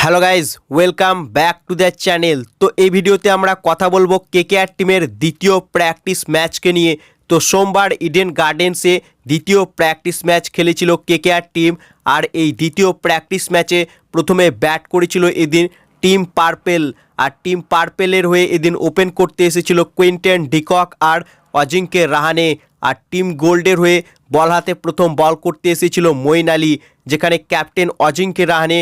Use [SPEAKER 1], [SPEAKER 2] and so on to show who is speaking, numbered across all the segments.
[SPEAKER 1] Hello guys, welcome back to the channel. তো এই ভিডিওতে আমরা কথা বলবো কেকেআর টিমের দ্বিতীয় প্র্যাকটিস ম্যাচকে নিয়ে। তো সোমবার ইডেন গার্ডেন্সে দ্বিতীয় প্র্যাকটিস ম্যাচ খেলেছিল কেকেআর টিম। আর এই দ্বিতীয় প্র্যাকটিস ম্যাচে প্রথমে ব্যাট করেছিল এদিন টিম পার্পেল। আর টিম পার্পেলের হয়ে এদিন ওপেন করতে এসেছিল কুইন্টন ডিকক আর অজিঙ্ক্য রাহানে। আর টিম গোল্ডের হয়ে বল হাতে প্রথম বল করতে এসেছিল মঈন আলী, যেখানে ক্যাপ্টেন অজিঙ্ক্য রাহানে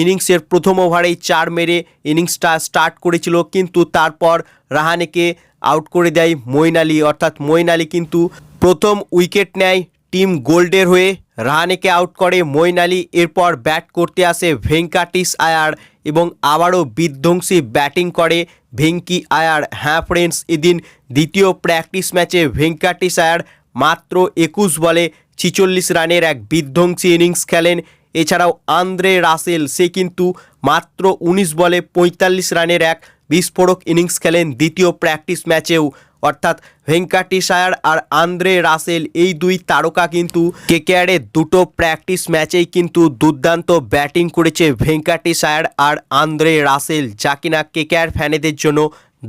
[SPEAKER 1] ইনিংসের প্রথম ওভারেই 4 মেরে ইনিংসটা স্টার্ট করেছিল, কিন্তু তারপর রাহানেকে আউট করে দেয় মঈন আলী। অর্থাৎ মঈন আলী কিন্তু প্রথম উইকেট নেয় টিম গোল্ডের হয়ে, রাহানেকে আউট করে মঈন আলী। এরপর ব্যাট করতে আসে ভেঙ্কাটিস আয়ার এবং আবারও বিধ্বংসী ব্যাটিং করে ভেঙ্কি আয়ার। হ্যাঁ ফ্রেন্ডস, এদিন দ্বিতীয় প্র্যাকটিস ম্যাচে ভেঙ্কাটিস আয়ার মাত্র 21 বলে 46 রানের এক বিধ্বংসী ইনিংস খেলেন। এছাড়াও আন্দ্রে রাসেল, সে কিন্তু মাত্র 19 বলে 45 রানের এক বিস্ফোরক ইনিংস খেলেন দ্বিতীয় প্র্যাকটিস ম্যাচেও। অর্থাৎ ভেঙ্কাটিস আয়ার আর আন্দ্রে রাসেল, এই দুই তারকা কিন্তু কেকেআরের দুটো প্র্যাকটিস ম্যাচেই কিন্তু দুর্দান্ত ব্যাটিং করেছে ভেঙ্কাটিস আয়ার আর আন্দ্রে রাসেল, যা কিনা কেকেআর ফ্যানেদের জন্য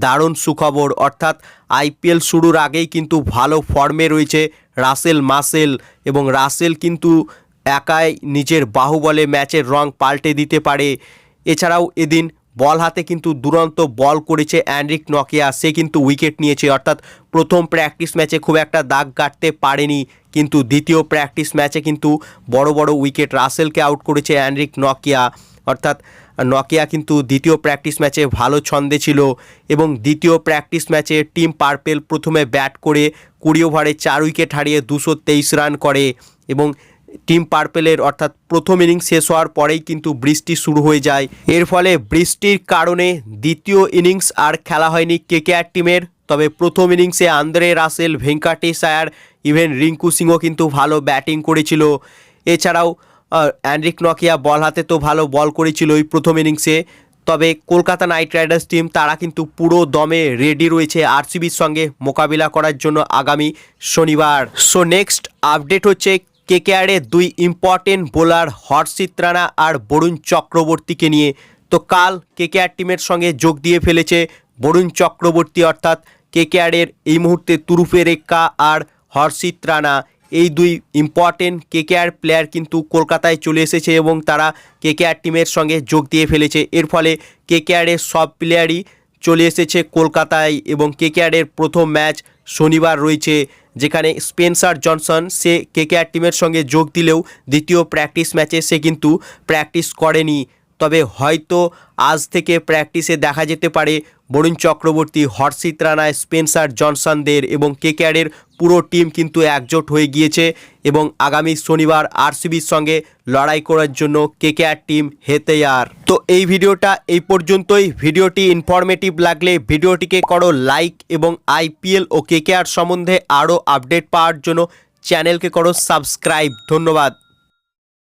[SPEAKER 1] দারুণ সুখবর। অর্থাৎ আইপিএল শুরুর আগেই কিন্তু ভালো ফর্মে রয়েছে রাসেল মাসেল, এবং রাসেল কিন্তু একাই নিজের বাহুবলে ম্যাচের রং পাল্টে দিতে পারে। এছাড়াও এদিন বল হাতে কিন্তু দুরন্ত বল করেছে অ্যান্ড্রিক নকিয়া, সে কিন্তু উইকেট নিয়েছে। অর্থাৎ প্রথম প্র্যাকটিস ম্যাচে খুব একটা দাগ কাটতে পারেনি, কিন্তু দ্বিতীয় প্র্যাকটিস ম্যাচে কিন্তু বড় বড় উইকেট রাসেলকে আউট করেছে অ্যান্ড্রিক নকিয়া। অর্থাৎ নকিয়া কিন্তু দ্বিতীয় প্র্যাকটিস ম্যাচে ভালো ছন্দে ছিল। এবং দ্বিতীয় প্র্যাকটিস ম্যাচে টিম পার্পেল প্রথমে ব্যাট করে 20 ওভারে 4 উইকেট হারিয়ে 223 রান করে। এবং টিম পার্পেলের অর্থাৎ প্রথম ইনিংস শেষ হওয়ার পরেই কিন্তু বৃষ্টি শুরু হয়ে যায়। এর ফলে বৃষ্টির কারণে দ্বিতীয় ইনিংস আর খেলা হয়নি কেকেআর টিমের। তবে প্রথম ইনিংসে আন্দ্রে রাসেল, ভেঙ্কাটিস আয়ার, ইভেন রিঙ্কু সিংও কিন্তু ভালো ব্যাটিং করেছিল। এছাড়াও অ্যান্ড্রিক নকিয়া বল হাতে তো ভালো বল করেছিল ওই প্রথম ইনিংসে। তবে কলকাতা নাইট রাইডার্স টিম, তারা কিন্তু পুরো দমে রেডি রয়েছে আরসিবির সঙ্গে মোকাবিলা করার জন্য আগামী শনিবার। সো নেক্সট আপডেট হচ্ছে কেকেআরের দুই ইম্পর্টেন্ট বোলার হর্ষিত রানা আর বরুণ চক্রবর্তীকে নিয়ে। তো কাল কেকেআর টিমের সঙ্গে যোগ দিয়ে ফেলেছে বরুণ চক্রবর্তী। অর্থাৎ কেকেআরের এই মুহূর্তে তুরুপে রেক্কা আর হর্ষিত রানা, এই দুই ইম্পর্টেন্ট কেকেআর প্লেয়ার কিন্তু কলকাতায় চলে এসেছে এবং তারা কেকেআর টিমের সঙ্গে যোগ দিয়ে ফেলেছে। এর ফলে কেকেআরের সব প্লেয়ারই চলে এসেছে কলকাতায় এবং কেকেআরের প্রথম ম্যাচ শনিবার রয়েছে, যেখানে স্পেন্সার জনসন, সে কেকেআর টিমের সঙ্গে যোগ দিলেও দ্বিতীয় প্র্যাকটিস ম্যাচে সে কিন্তু প্র্যাকটিস করেনি। তবে হয়তো আজ থেকে প্র্যাকটিসে দেখা যেতে পারে বরুণ চক্রবর্তী, হর্ষিত রানা, স্পেন্সার জনসনদের। এবং কেকেআরের পুরো টিম কিন্তু একজোট হয়ে গিয়েছে এবং আগামী শনিবার আরসিবির সঙ্গে লড়াই করার জন্য কেকেআর টিম হেতেয়ার। তো এই ভিডিওটা এই পর্যন্তই। ভিডিওটি ইনফরমেটিভ লাগলে ভিডিওটিকে করো লাইক এবং আইপিএল ও কেকেআর সম্বন্ধে আরও আপডেট পাওয়ার জন্য চ্যানেলকে করো সাবস্ক্রাইব। ধন্যবাদ।